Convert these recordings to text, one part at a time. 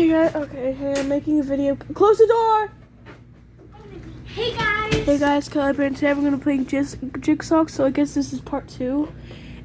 Hey guys, okay, hey, I'm making a video. Close the door! Hey guys! Hey guys, Kelly and today we're gonna play Jigsaw, so I guess this is part 2.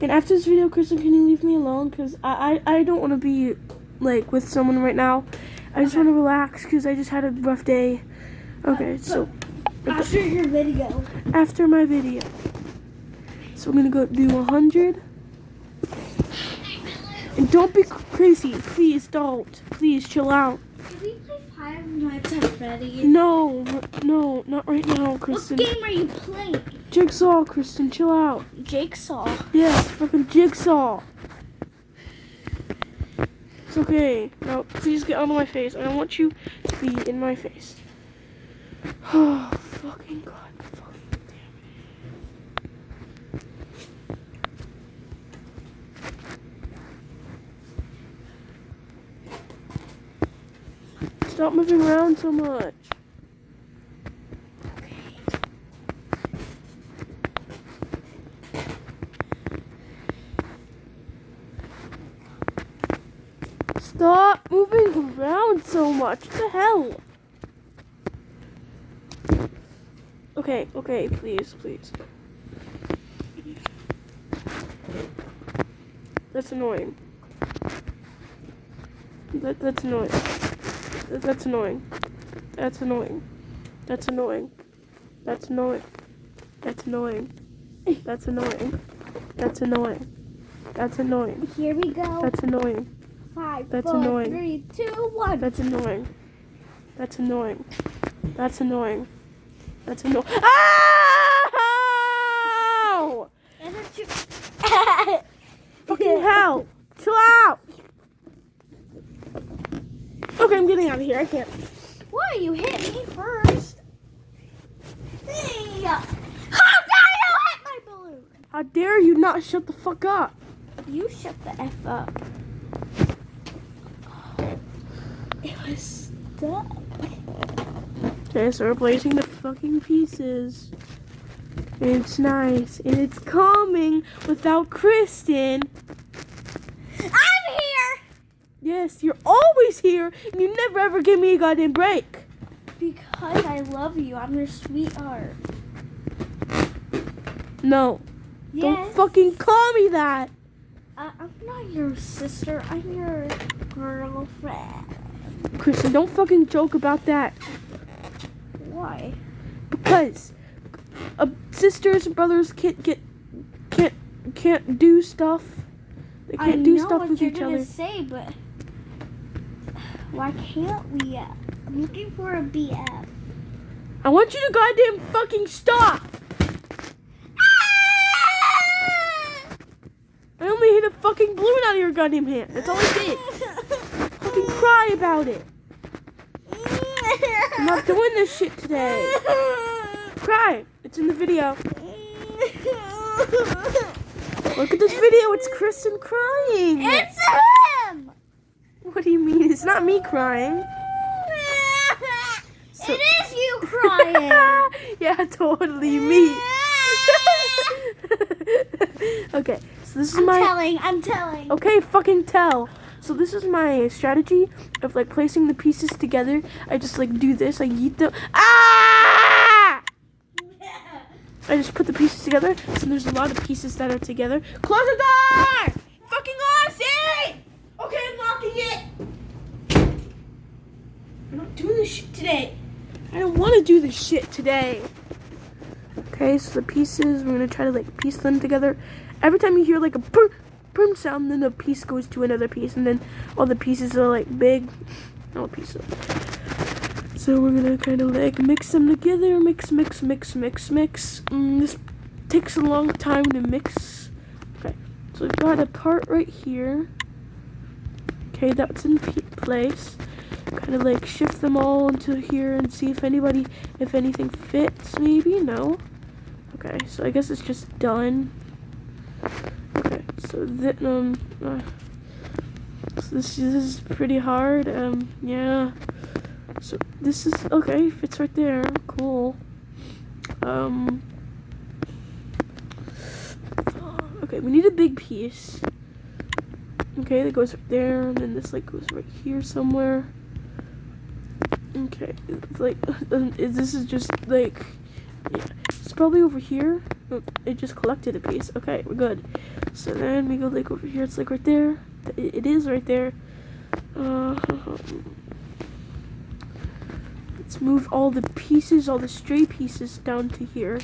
And after this video, Kristen, can you leave me alone? Because I don't want to be, like, with someone right now. I just want to relax because I just had a rough day. Okay, so... After your video. After my video. So we're gonna go do 100. And don't be crazy. Please don't. Please chill out. Can we play Five Nights at Freddy's? No, not right now, Kristen. What game are you playing? Jigsaw, Kristen, chill out. Jigsaw. Yes, fucking Jigsaw. It's okay. Now, please get out of my face. I don't want you to be in my face. Oh, fucking God. Fucking damn it. Stop moving around so much. Stop moving around so much. What the hell? Okay, please. That's annoying. That's annoying. That's annoying. That's annoying. That's annoying. That's annoying. That's annoying. That's annoying. That's annoying. That's annoying. Here we go. That's annoying. 5, That's 4, annoying. 3, 2, 1. That's annoying. That's annoying. That's annoying. That's annoying. Ow! And then you... Fucking hell! Chill out! Okay, I'm getting out of here. I can't. Why? You hit me first. Hey! How dare you hit my balloon? How dare you not shut the fuck up? You shut the F up. It was stuck. Okay, so we're placing the fucking pieces. And it's nice. And it's calming without Kristen. I'm here! Yes, you're always here. And you never ever give me a goddamn break. Because I love you. I'm your sweetheart. No. Yes. Don't fucking call me that. I'm not your sister. I'm your girlfriend. Kristen, don't fucking joke about that. Why? Because sisters and brothers can't do stuff. They can't do stuff with each other. I know what you're gonna say, but why can't we? I'm looking for a BF. I want you to goddamn fucking stop. I only hit a fucking balloon out of your goddamn hand. That's all I did. Fucking cry about it. I'm not doing this shit today. Cry. It's in the video. Look at this video. It's Kristen crying. It's him. What do you mean? It's not me crying. It is you crying. Yeah, totally me. Okay, so this is I'm telling. Okay, fucking tell. So this is my strategy of like placing the pieces together. I just like do this. I yeet them. Ah! I just put the pieces together. So there's a lot of pieces that are together. Close the door! Fucking honesty! Okay, I'm locking it. I'm not doing this shit today. I don't want to do this shit today. Okay, so the pieces, we're gonna try to like piece them together. Every time you hear like a boom sound, then a piece goes to another piece, and then all the pieces are like big. All pieces. So we're gonna kind of like mix them together. Mix. This takes a long time to mix. Okay, so we've got a part right here. Okay, that's in place. Kind of like shift them all into here and see if anything fits. Maybe no. Okay, so I guess it's just done. Okay, so this is pretty hard. Yeah. So this is okay. Fits right there. Cool. Okay, we need a big piece. Okay, that goes right there, and then this like goes right here somewhere. Okay, it's like, this is just like, yeah, it's probably over here. Oh, it just collected a piece. Okay, we're good. So then we go like over here. It's like right there. It is right there. Let's move all the pieces, all the stray pieces down to here.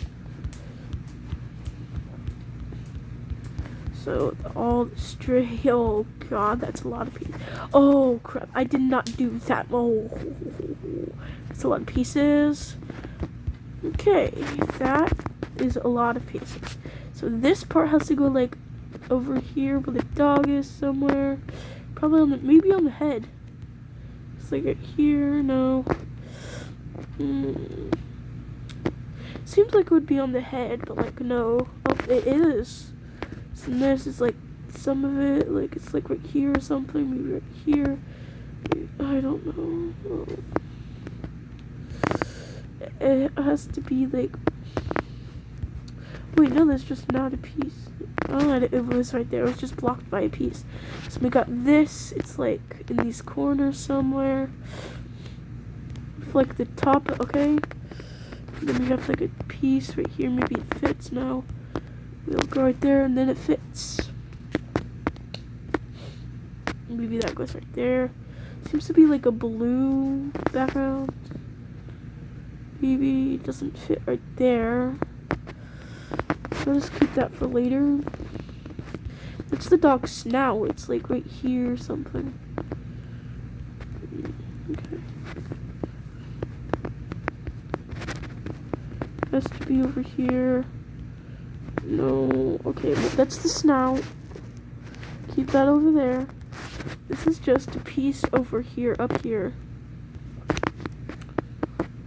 So all the stray, oh god, that's a lot of pieces. Oh crap, I did not do that. Oh, that's a lot of pieces. Okay, that is a lot of pieces. So this part has to go like over here where the dog is somewhere. Probably on the, maybe on the head. It's like right here, no. Seems like it would be on the head, but like no. Oh, it is. So this is like some of it, like it's like right here or something, maybe right here. I don't know. It has to be like. Wait, no, that's just not a piece. Oh, it was right there. It was just blocked by a piece. So we got this. It's like in these corners somewhere. For like the top, okay. And then we have like a piece right here. Maybe it fits now. We'll go right there, and then it fits. Maybe that goes right there. Seems to be like a blue background. Maybe it doesn't fit right there. I'll just keep that for later. It's the dog's snout. It's like right here or something. Okay. Has to be over here. No. Okay, but that's the snout. Keep that over there. This is just a piece over here, up here.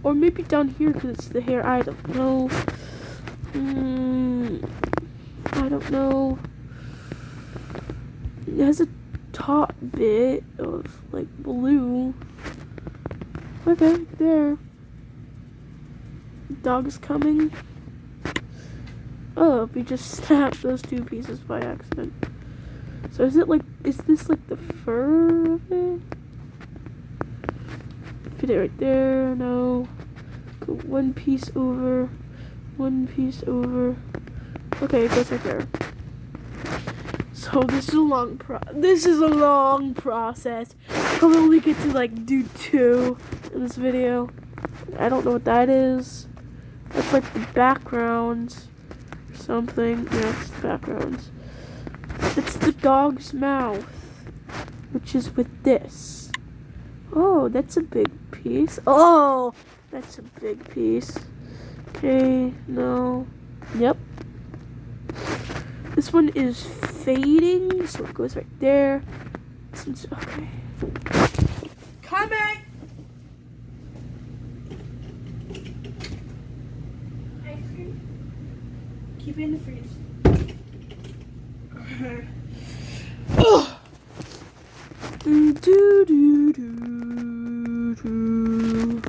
Or maybe down here because it's the hair. I don't know. I don't know. It has a top bit of like blue. Okay, there. Dog is coming. Oh, we just snapped those two pieces by accident. So is it like, is this like the fur of it? Fit it right there, no. Go one piece over, one piece over. Okay, it goes right there. So this is a long process. Probably only get to like do 2 in this video. I don't know what that is. That's like the background or something. Yeah, it's the background. It's the dog's mouth, which is with this. Oh, that's a big piece. Oh, that's a big piece. Okay, no. Yep. This one is fading, so it goes right there. This one's, okay. Coming! Ice cream? Keep it in the freeze. Oh! Do do do do do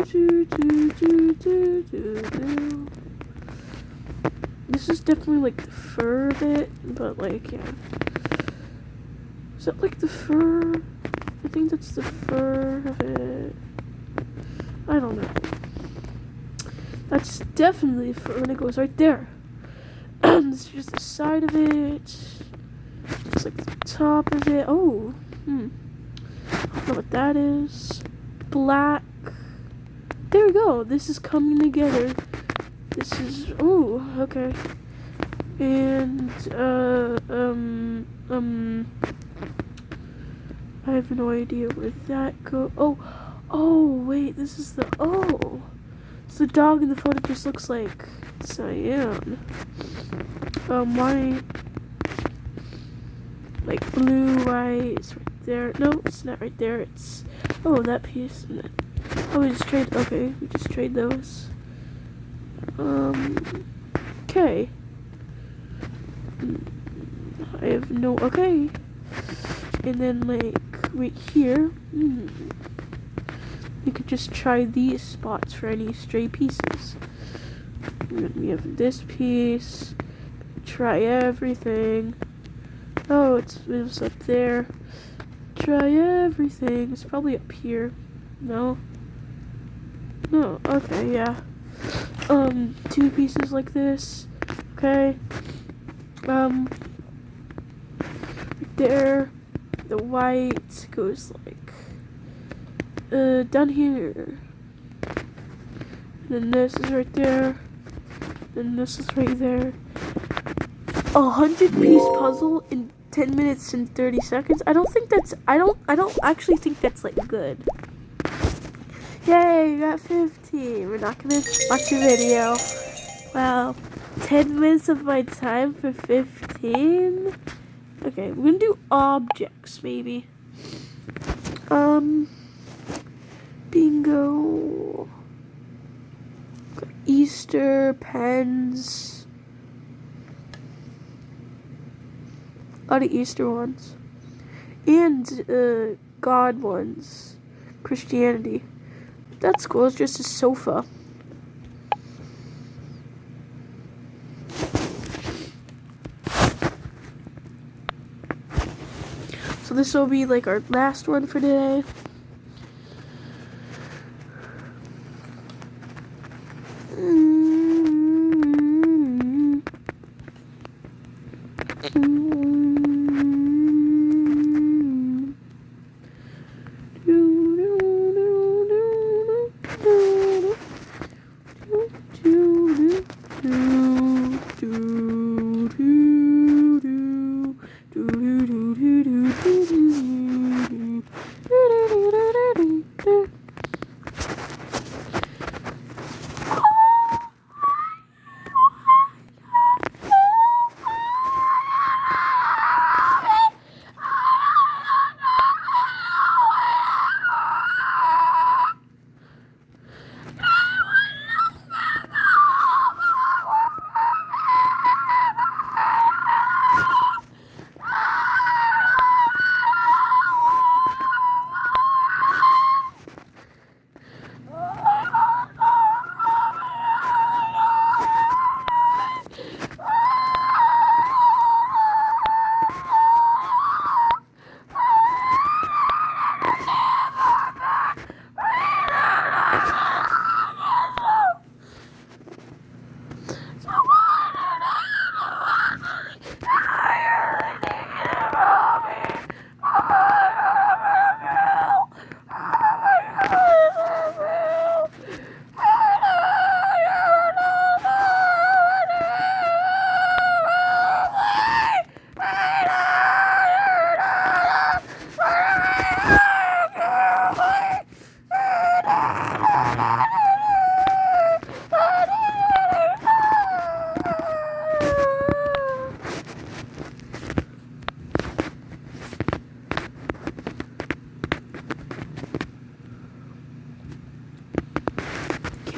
do do do do do. This is definitely like the fur bit, but like yeah. Is that like the fur? I think that's the fur of it. I don't know. That's definitely fur, and it goes right there. This is just the side of it. Just like the top of it. Oh, I don't know what that is. Black. There we go. This is coming together. This is, oh, okay. And, I have no idea where that goes. Oh, wait, this is the, oh. So the dog in the photo just looks like cyan. White. Like blue, white, it's right there. No, it's not right there. It's, oh, that piece. And then, oh, we just trade, okay, we just trade those. Okay. I have no, okay. And then, like, right here, you could just try these spots for any stray pieces. And then we have this piece. Try everything. Oh, it was up there. Try everything. It's probably up here. No? No, okay, yeah. Two pieces like this. Okay. Right there. The white goes like down here. Then this is right there. Then this is right there. 100-piece puzzle in 10 minutes and 30 seconds. I don't don't actually think that's like good. Yay, you got 15. We're not gonna watch a video. Wow. 10 minutes of my time for 15? Okay, we're gonna do objects maybe. Bingo. Easter pens. A lot of Easter ones. And God ones. Christianity. That's cool. It's just a sofa. So this will be like our last one for today.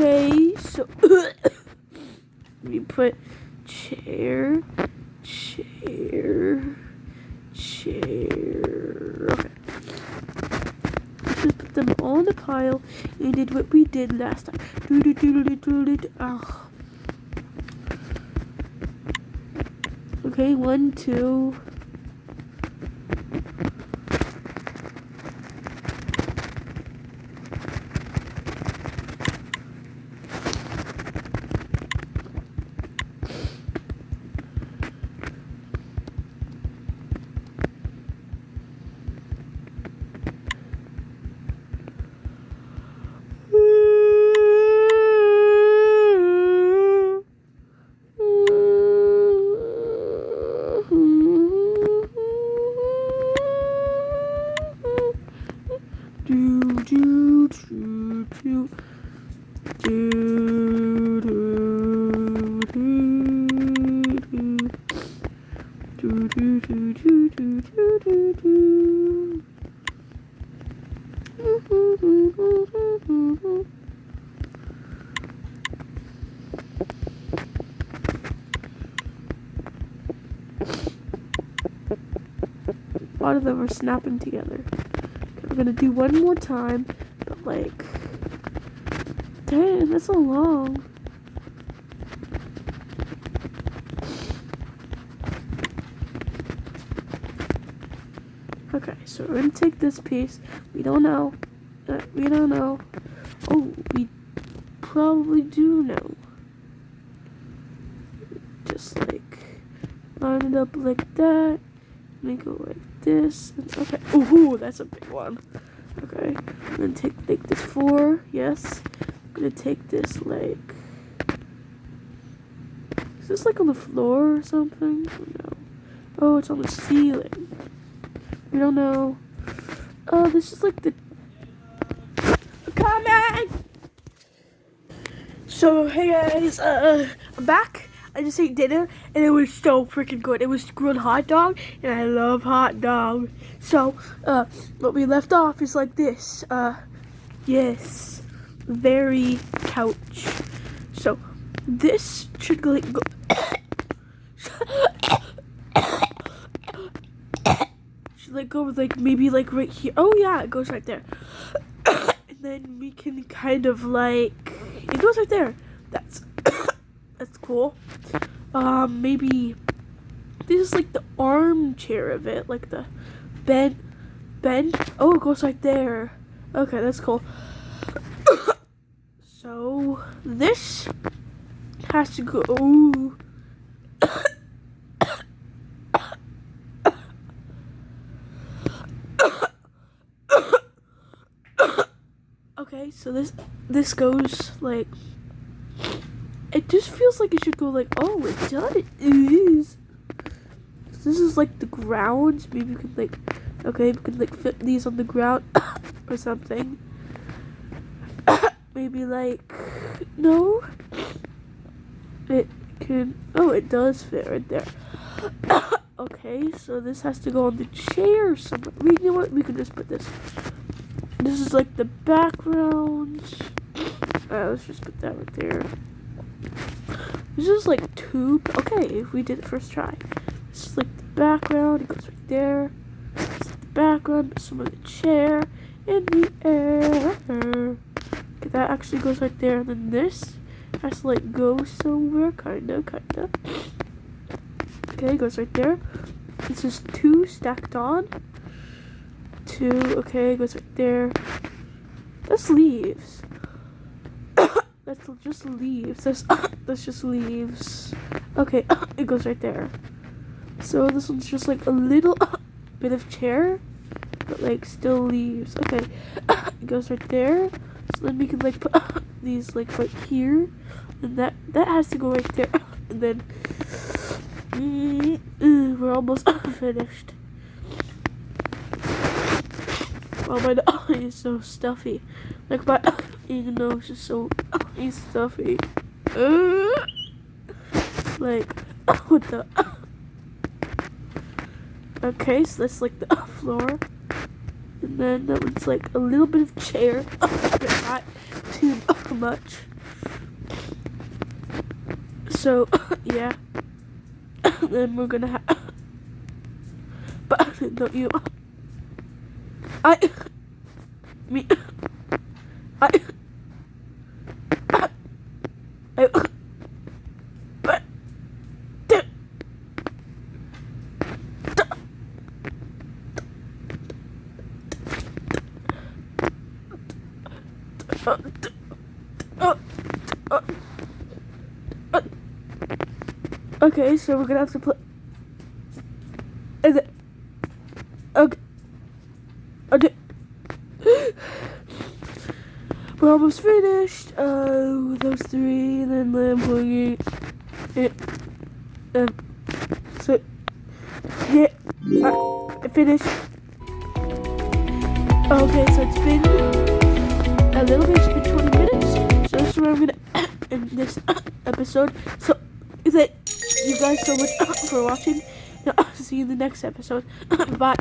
Okay, so we put chair. Okay. Just put them all in a pile and did what we did last time. Oh. Okay, 1, 2. A lot of them are snapping together. Okay, we're gonna do one more time, but like, dang, that's so long. Okay, so we're gonna take this piece. We don't know. We don't know. Oh, we probably do know. Just like line it up like that. And go like this. And, okay. Ooh, that's a big one. Okay. I'm gonna take like this 4. Yes. I'm gonna take this like. Is this like on the floor or something? No. Oh, it's on the ceiling. We don't know. Oh, this is like the. Coming! So, hey guys, I'm back. I just ate dinner and it was so freaking good. It was grilled hot dog and I love hot dog. So, what we left off is like this. Yes, very couch. So, this should go. Should like go like maybe like right here. Oh yeah, it goes right there. And then we can kind of like it goes right there. That's that's cool. Maybe this is like the armchair of it, like the bend. Oh, it goes right there. Okay, that's cool. So this has to go. Okay, so this goes like. It just feels like it should go like. Oh, it does. So this is like the ground. Maybe we could like. Okay, we could like fit these on the ground or something. Maybe like. No. It can. Oh, it does fit right there. Okay, so this has to go on the chair somewhere. You know what? We can just put this. This is like the background. Let's just put that right there. This is like 2. Okay, if we did it first try. This is like the background. It goes right there. This is the background. Some of the chair in the air. Okay, that actually goes right there. And then this has to like go somewhere. Kinda. Okay, it goes right there. This is 2 stacked on. 2. Okay, it goes right there. That's leaves. That's just leaves. That's just leaves. Okay, it goes right there. So this one's just like a little bit of chair, but like still leaves. Okay, it goes right there. So then we can like put these like right here, and that has to go right there. And then we're almost finished. Oh, my nose is so stuffy. Like my nose is so stuffy. Like what the? Okay, so that's like the floor, and then that one's like a little bit of chair, but not too much. So yeah, then we're gonna have. But don't you? Okay, so we're gonna have to play. Is it? Okay. Okay. We're almost finished. Those 3, and then I'm playing it. So, yeah, I finished. Okay, so it's been a little bit. It's been 20 minutes. So this is where I'm gonna end this episode. So, thank you guys so much for watching. See you in the next episode. Bye.